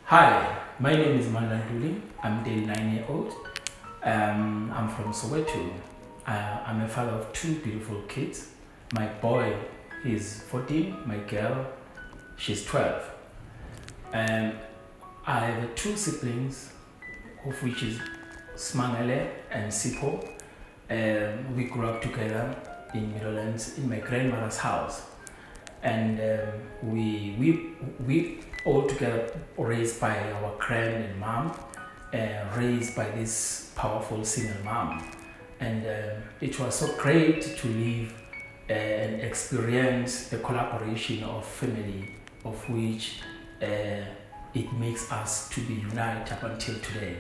Hi, my name is Mandla Ntuli. I'm the 9-year-old. I'm from Soweto. I'm a father of two beautiful kids. My boy is 14, my girl, she's 12. Um, I have two siblings, of which is Smangele and Sipo. We grew up together in Middlelands in my grandmother's house. And we all together raised by our grand and mom, raised by this powerful single mom. And it was so great to live and experience the collaboration of family, of which it makes us to be united up until today.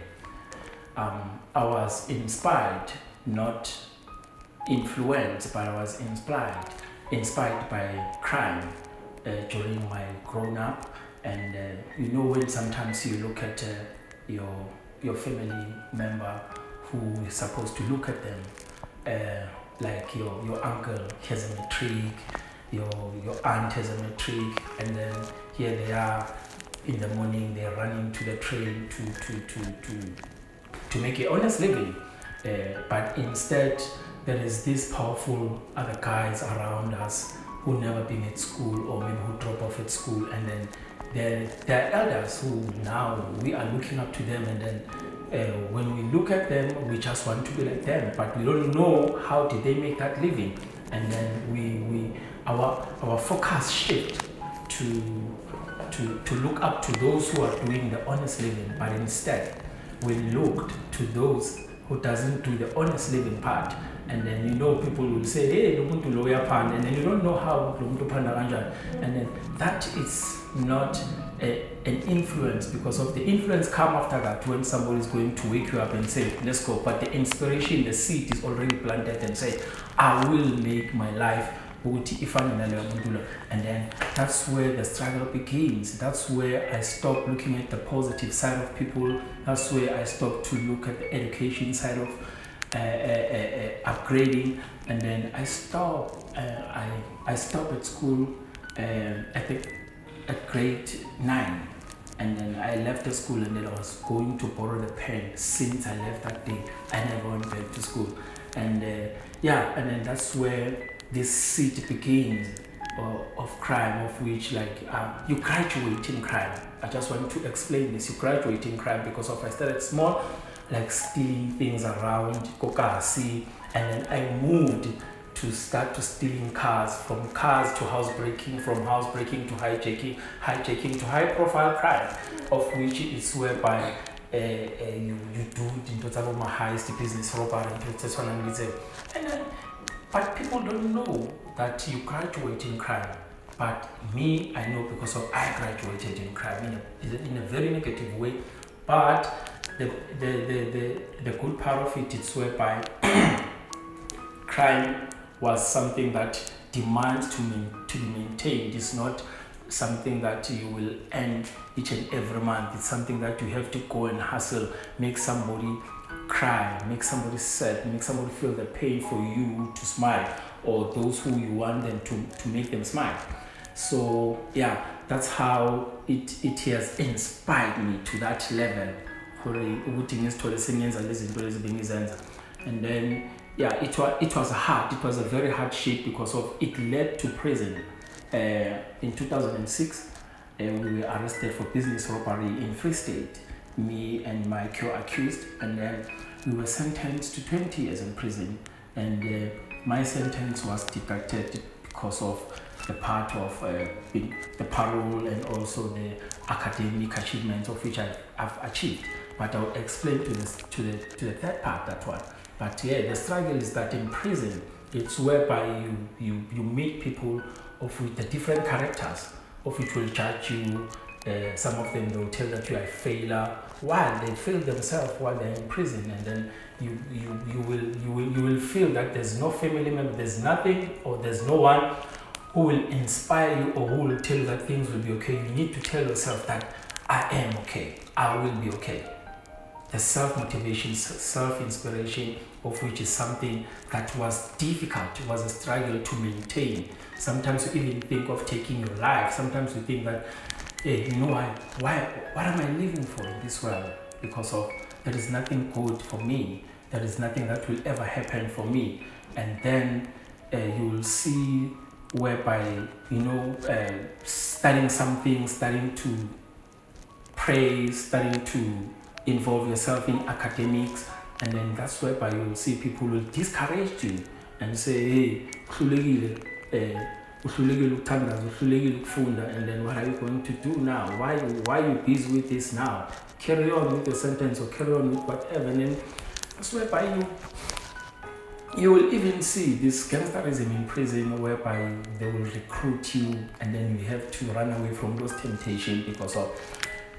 I was inspired, not influenced, but I was inspired by crime during my growing up. And when sometimes you look at your family member who is supposed to look at them, like your uncle has a matric, your aunt has a matric, and then here they are in the morning, they're running to the train to make an honest living, but instead there is these powerful other guys around us who never been at school, or maybe who drop off at school, and then there are elders who now we are looking up to them, and then when we look at them, we just want to be like them, but we don't know how did they make that living. And then our focus shift to look up to those who are doing the honest living, but instead we looked to those who doesn't do the honest living part. And then people will say, hey, look to lawyer pan, and then you don't know how look to pan, and then that is not an influence, because of the influence come after that when somebody is going to wake you up and say, let's go. But the inspiration, the seed is already planted and say, I will make my life. And then that's where the struggle begins. That's where I stop looking at the positive side of people. That's where I stop to look at the education side of upgrading. And then I stop at school at grade 9, and then I left the school, and then I was going to borrow the pen. Since I left that day, I never went back to school. And and then that's where this seed begins of crime, of which you graduate in crime. I just want to explain this. You graduate in crime because I started small, like stealing things around Kokasi, and then I moved to start to stealing cars, from cars to housebreaking, from housebreaking to hijacking to high profile crime, of which is whereby you do into heist, business robbery, and then but people don't know that you graduate in crime. But me, I know, because I graduated in crime in a very negative way. But the good part of it is whereby crime was something that demands to be maintained. It's not something that you will end each and every month. It's something that you have to go and hustle, make somebody cry, make somebody sad, make somebody feel the pain for you to smile, or those who you want them to make them smile. So that's how it has inspired me to that level. And then it was hard. It was a very hard shape, because of it led to prison. In 2006, we were arrested for business robbery in Free State, me and my co-accused, and then we were sentenced to 20 years in prison. And my sentence was deducted because of the part of the parole and also the academic achievements of which I've achieved. But I'll explain to the third part, that one. But the struggle is that in prison, it's whereby you meet people with the different characters, of which will judge you. Some of them, they'll tell that you are a failure while they fail themselves while they're in prison, and then you will feel that there's no family member, there's nothing, or there's no one who will inspire you, or who will tell you that things will be okay. You need to tell yourself that I am okay, I will be okay. The self-motivation, self-inspiration, of which is something that was difficult, it was a struggle to maintain. Sometimes you even think of taking your life. Sometimes you think that hey, you know what am I living for in this world? Because of there is nothing good for me. There is nothing that will ever happen for me. And then you will see whereby, studying something, starting to pray, starting to involve yourself in academics, and then that's whereby you will see people will discourage you and say, hey, uhlulekile ukufunda, and then what are you going to do now? Why are you busy with this now? Carry on with the sentence or carry on with whatever. And then that's whereby you will even see this gangsterism in prison, whereby they will recruit you, and then you have to run away from those temptations because of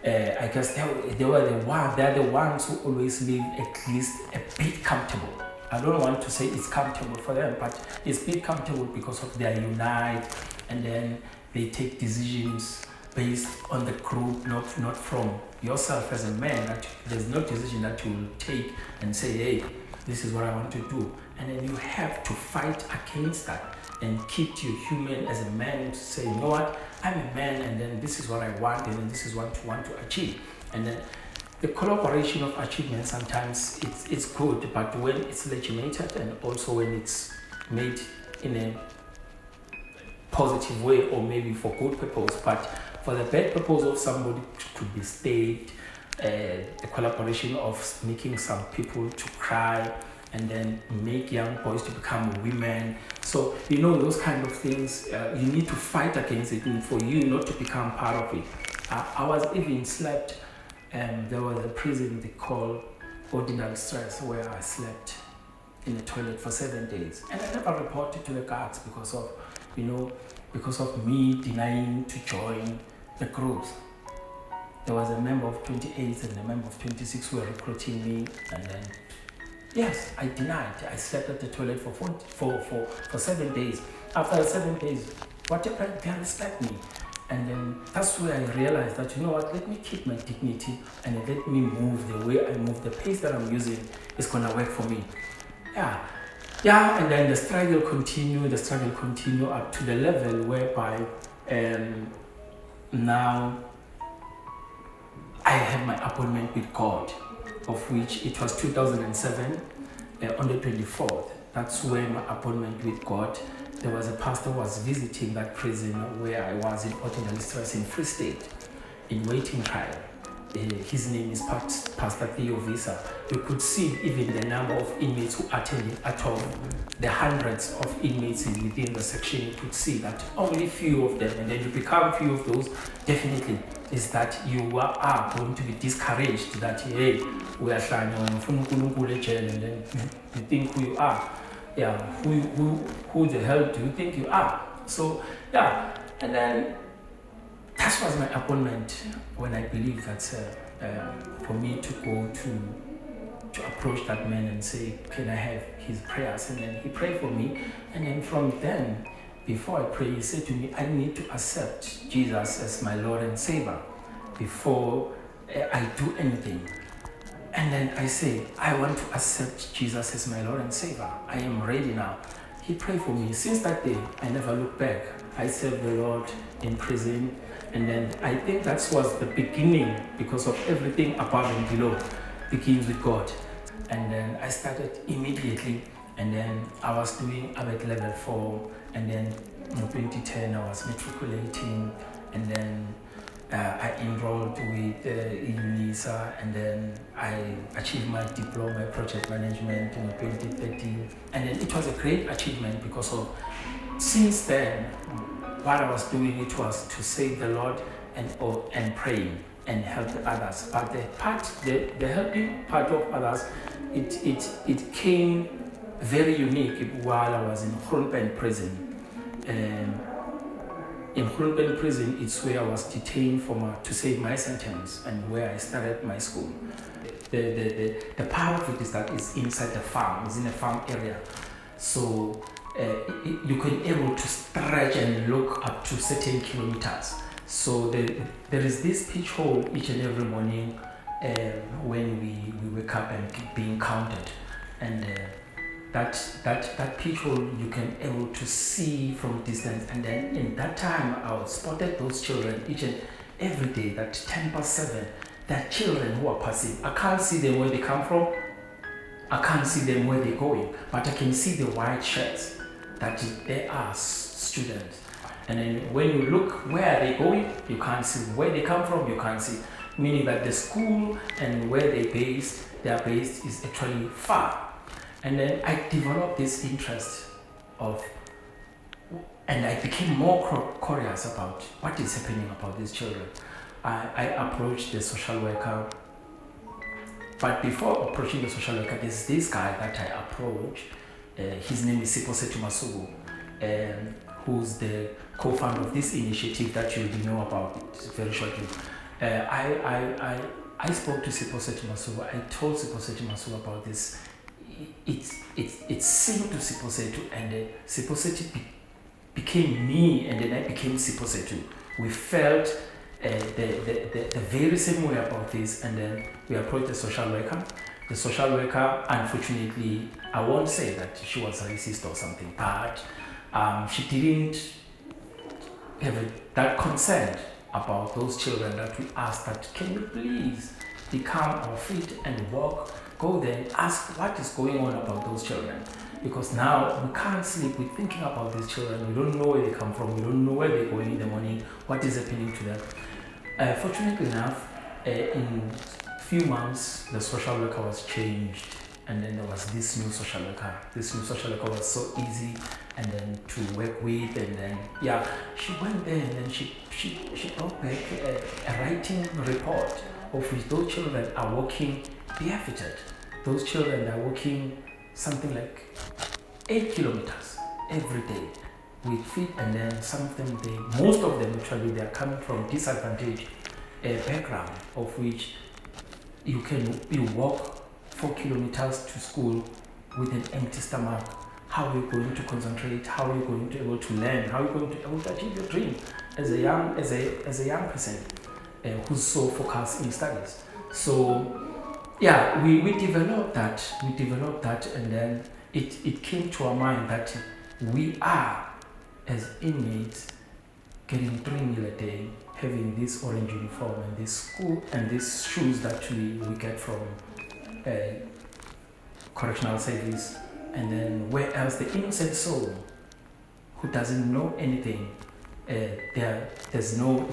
I guess they're the ones who always live at least a bit comfortable. I don't want to say it's comfortable for them, but it's a bit comfortable because of their unite, and then they take decisions based on the group, not from yourself as a man. There's no decision that you will take and say, hey, this is what I want to do. And then you have to fight against that and keep you human as a man to say, you know what, I'm a man, and then this is what I want, and then this is what I want to achieve. And then the collaboration of achievement, sometimes it's good, but when it's legitimated and also when it's made in a positive way or maybe for good purpose, but for the bad purpose of somebody could be staged, the collaboration of making some people to cry and then make young boys to become women. So, those kind of things, you need to fight against it for you not to become part of it. I was even slept, there was a prison they call ordinary stress, where I slept in the toilet for 7 days. And I never reported to the guards because of me denying to join the groups. There was a member of 28 and a member of 26 who were recruiting me, and then yes, I denied. I slept at the toilet for 7 days. After 7 days, what happened? They respect me. And then that's where I realized that, let me keep my dignity and let me move the way I move. The pace that I'm using is going to work for me. Yeah, and then the struggle continue up to the level whereby now I have my appointment with God, of which it was 2007 on the 24th. That's when my appointment with God. There was a pastor who was visiting that prison where I was in ordinary stress in Free State, in waiting trial. His name is Pastor Theo Visa. You could see even the number of inmates who attended. Out of the hundreds of inmates within the section, you could see that only few of them, and then you become few of those, definitely, is that you are going to be discouraged that, hey, we are trying to jail, and then you think who you are. Yeah, who the hell do you think you are? So, yeah, and then that was my appointment when I believed that for me to go to approach that man and say, can I have his prayers? And then he prayed for me. And then from then, before I pray, he said to me, I need to accept Jesus as my Lord and Savior before I do anything. And then I say, I want to accept Jesus as my Lord and Savior. I am ready now. He prayed for me. Since that day, I never looked back. I served the Lord in prison. And then I think that was the beginning, because of everything above and below begins with God. And then I started immediately. And then I was doing ABET level 4. And then in 2010, I was matriculating. And then I enrolled with UNISA, and then I achieved my diploma in project management in 2013. And then it was a great achievement because of, since then, what I was doing, it was to save the Lord and praying and help others. But the helping part of others, it came very unique while I was in Holmpen prison. In Holmpen prison, it's where I was detained to save my sentence and where I started my school. The part of it is that it's inside the farm, it's in a farm area. So you can able to stretch and look up to certain kilometers. So there is this pitch hole each and every morning when we wake up and being counted. And that pitch hole you can able to see from distance. And then in that time I spotted those children, every day, that 10 past 7, there are children who are passing. I can't see them where they come from. I can't see them where they're going, but I can see the white shirts that they are students. And then when you look where they're going, you can't see where they come from, you can't see. Meaning that the school and where they are based is actually far. And then I developed this interest and I became more curious about what is happening about these children. I approached the social worker, but before approaching the social worker, there's this guy that I approached. His name is Siposetu Masugu, who's the co-founder of this initiative that you will know about very shortly. I spoke to Siposetu Masugu. I told Siposetu Masugu about this. It seemed to Siposetu, and Siposetu became me, and then I became Siposetu. We felt the very same way about this, and then we approached the social worker. The social worker, unfortunately, I won't say that she was racist or something, but she didn't have that concern about those children that we asked that, can you please become our feet and walk, go there and ask what is going on about those children. Because now we can't sleep, we're thinking about these children, we don't know where they come from, we don't know where they're going in the morning, what is happening to them. Fortunately enough, in few months, the social worker was changed, and then there was this new social worker. This new social worker was so easy, and then to work with, and then she went there, and then she brought back a writing report of which those children are walking barefooted. Those children are walking something like 8 kilometers every day with feet, and then some of them, most of them actually, they are coming from disadvantaged background, of which you walk 4 kilometers to school with an empty stomach. How are you going to concentrate? How are you going to be able to learn? How are you going to be able to achieve your dream as a young person who's so focused in studies? So we developed that, and then it came to our mind that we are, as inmates, getting 3 meals a day, having this orange uniform and this school and these shoes that we get from correctional service, and then where else the innocent soul who doesn't know anything, there's no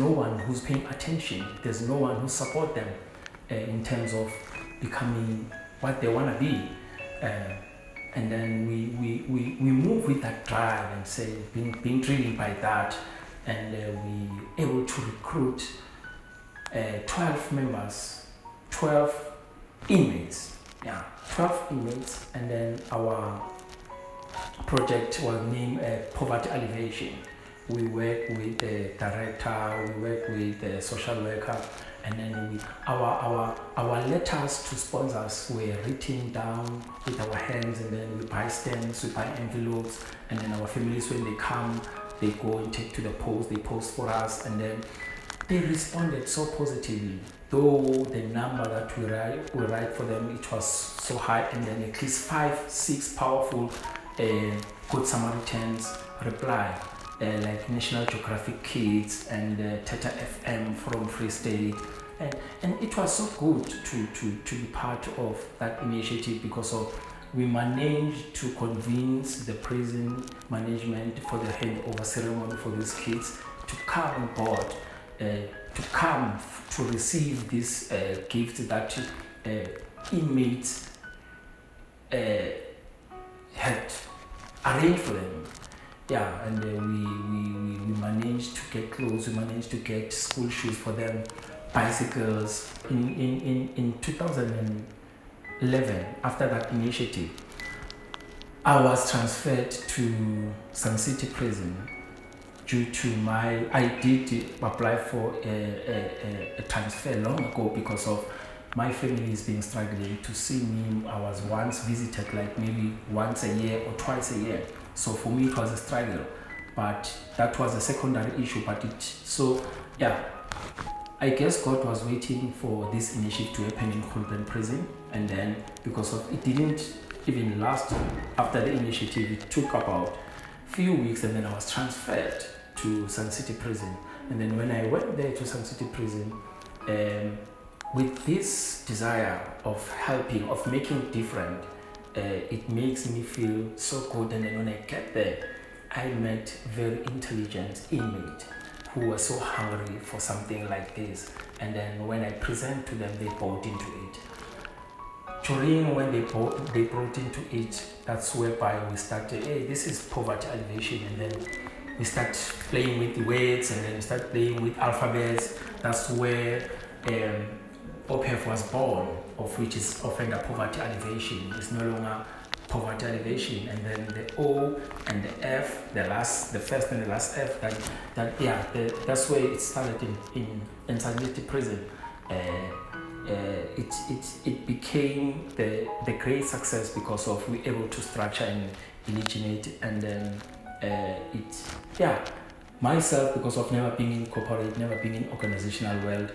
one who's paying attention, there's no one who support them in terms of becoming what they want to be, and then we move with that drive and say being driven by that, and we able to recruit 12 members, 12 inmates, 12 inmates, and then our project was named Poverty Alleviation. We work with the director, we work with the social worker, and then our letters to sponsors were written down with our hands, and then we buy stamps, we buy envelopes, and then our families, when they come, they go and take to the post, they post for us, and then they responded so positively. Though the number that we write for them, it was so high, and then at least 5-6 powerful Good Samaritans reply, like National Geographic Kids and Teta FM from Free State, and it was so good to be part of that initiative, because we managed to convince the prison management for the handover ceremony for these kids to come on board, to come to receive this gift that inmates had arranged for them. And we managed to get clothes, we managed to get school shoes for them, bicycles. In 2011, after that initiative, I was transferred to Sun City Prison due to I did apply for a transfer long ago because of my family is being struggling to see me. I was once visited like maybe once a year or twice a year. So for me it was a struggle, but that was a secondary issue. I guess God was waiting for this initiative to happen in Khulben Prison, and then because of it didn't even last after the initiative, it took about a few weeks, and then I was transferred to Sun City Prison. And then when I went there to Sun City Prison, with this desire of helping, of making it different, it makes me feel so good. And then when I get there, I met very intelligent inmates who were so hungry for something like this. And then when I present to them, they bought into it. During when they brought into it, that's whereby we started, hey, this is poverty alleviation. And then we start playing with the words, and then we start playing with alphabets. That's where OPF was born, of which is offender poverty alleviation. It's no longer poverty alleviation. And then the O and the F, the first and the last F, that's where it started in Sadiki prison. It became the great success because of we able to structure and originate, and then myself, because of never being in corporate, never being in organizational world,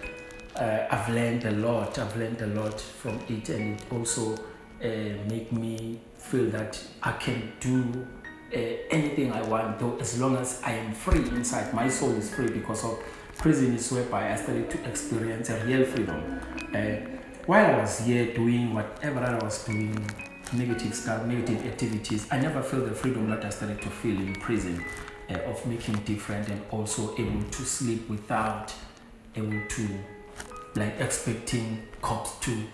I've learned a lot from it, and it also make me feel that I can do anything I want, though, as long as I am free inside. My soul is free because of prison is whereby I started to experience a real freedom. While I was here doing whatever I was doing, negative stuff, negative activities, I never felt the freedom that I started to feel in prison, of making different and also able to sleep without able to expecting cops to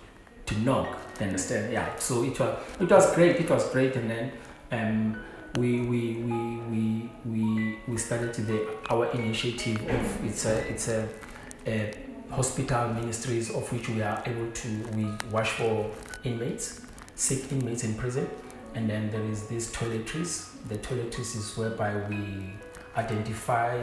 knock. Understand? Yeah. So it was great, and then we started our initiative of it's a hospital ministries, of which we wash for inmates, sick inmates in prison. And then there is these toiletries. The toiletries is whereby we identify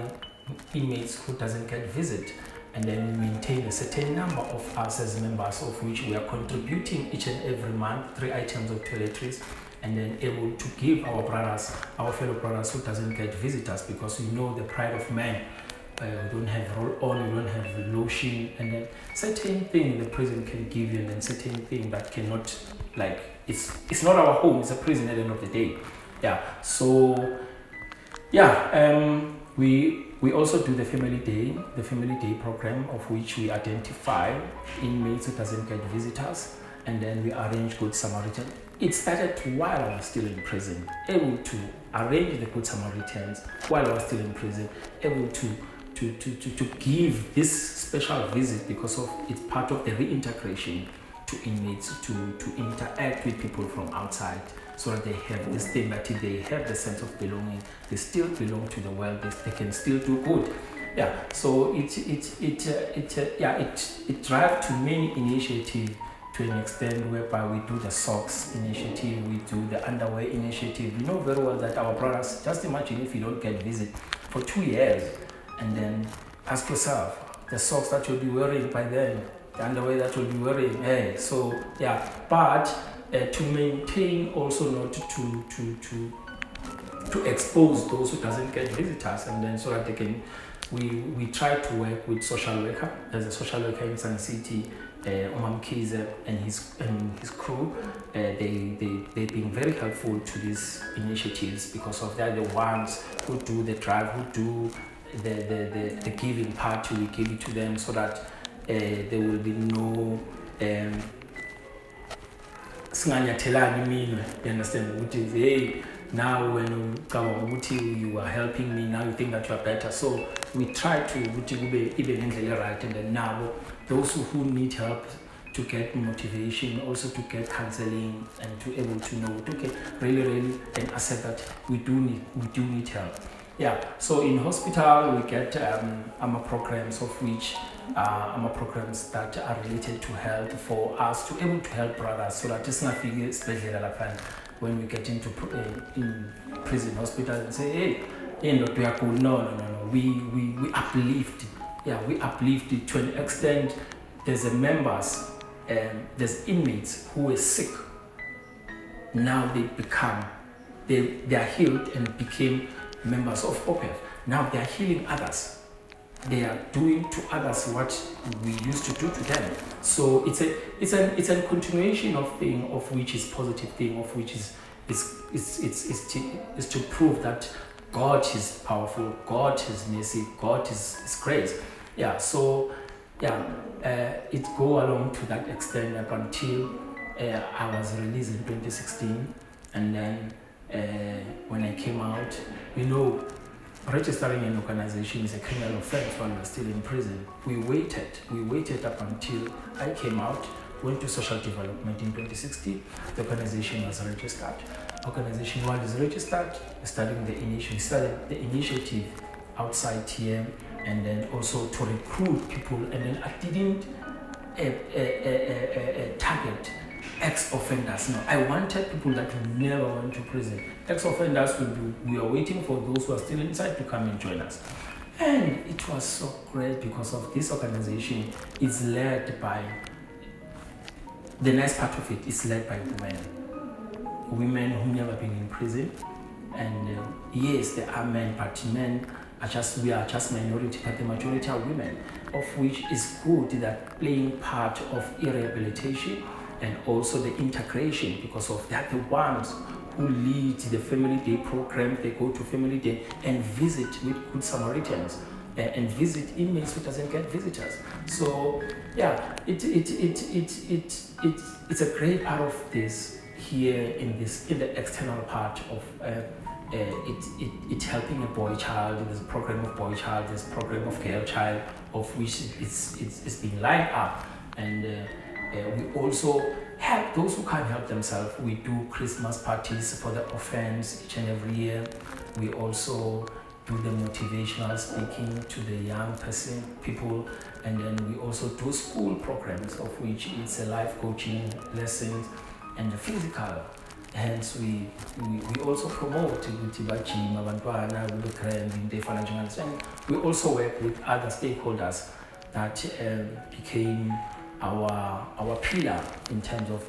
inmates who doesn't get visit, and then we maintain a certain number of us as members, of which we are contributing each and every month 3 items of toiletries, and then able to give our fellow brothers who doesn't get visitors, because we know the pride of man. We don't have roll-on, we don't have lotion, and then certain thing the prison can give you, and then certain thing that cannot, it's not our home, it's a prison at the end of the day. Yeah. So we also do the family day program, of which we identify inmates who doesn't get visitors, and then we arrange Good Samaritan. It started while I was still in prison, able to arrange the Good Samaritans while I was still in prison, able to give this special visit, because of it's part of the reintegration to inmates to interact with people from outside, so that they have this thing, that they have the sense of belonging, they still belong to the world, they can still do good. Yeah. So it drives to many initiatives, to an extent whereby we do the socks initiative, we do the underwear initiative. You know very well that our brothers, just imagine if you don't get visit for 2 years, and then ask yourself, the socks that you'll be wearing by then, the underwear that you'll be wearing, hey. So yeah, but to maintain also not to expose those who doesn't get visitors, and then so that they can, we try to work with social worker. There's a social worker in Sun City, Kiza and his crew. They've been very helpful to these initiatives, because of they're the ones who do the drive, who do the giving part. We give it to them, so that there will be no you understand? Which is, hey, now when you are helping me, now you think that you are better. So we try to even in the right, and then now those who need help to get motivation, also to get counseling, and to able to know, okay, really and accept that we do need help. Yeah. So in hospital we get programs, of which programs that are related to health, for us to able to help brothers, so that it's not especially when we get into in prison hospital and say, hey, no, we uplift. Yeah, we uplift it to an extent. There's members, there's inmates who are sick. Now they are healed and became members of OPF. Now they are healing others. They are doing to others what we used to do to them. So it's a continuation of thing, of which is positive thing, of which is to prove that God is powerful, God is mercy, God is grace. Yeah, so it go along to that extent up until I was released in 2016, and then when I came out, registering an organization is a criminal offense while we're still in prison. We waited up until I came out, went to social development in 2016. The organization was registered. Organization while is registered, started the initiative outside TM, and then also to recruit people, and then I didn't target ex-offenders. No, I wanted people that will never went to prison. Ex-offenders we are waiting for those who are still inside to come and join us. And it was so great because of this organization is led by, the nice part of it is led by women who never been in prison. And yes, there are men, but men we are just minority, but the majority are women, of which is good that playing part of rehabilitation and also the integration, because of that the ones who lead the family day program. They go to family day and visit with Good Samaritans and visit inmates who doesn't get visitors. So yeah, it's a great part of this here in the external part of it's helping a boy child. There's a program of boy child, there's a program of girl child, of which it's been lined up, and we also help those who can't help themselves. We do Christmas parties for the orphans each and every year. We also do the motivational speaking to the young people, and then we also do school programs, of which it's a life coaching lessons and the physical. Hence we also promote gym abantwana and we also work with other stakeholders that became our pillar in terms of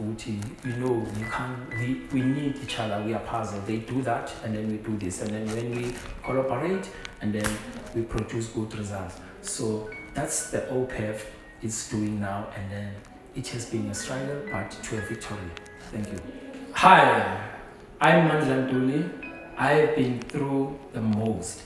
we need each other, we are puzzle. They do that, and then we do this, and then when we collaborate, and then we produce good results. So that's the OPEF is doing now, and then it has been a struggle but to a victory. Thank you. Hi, I'm Mandla Ntuli. I've been through the most.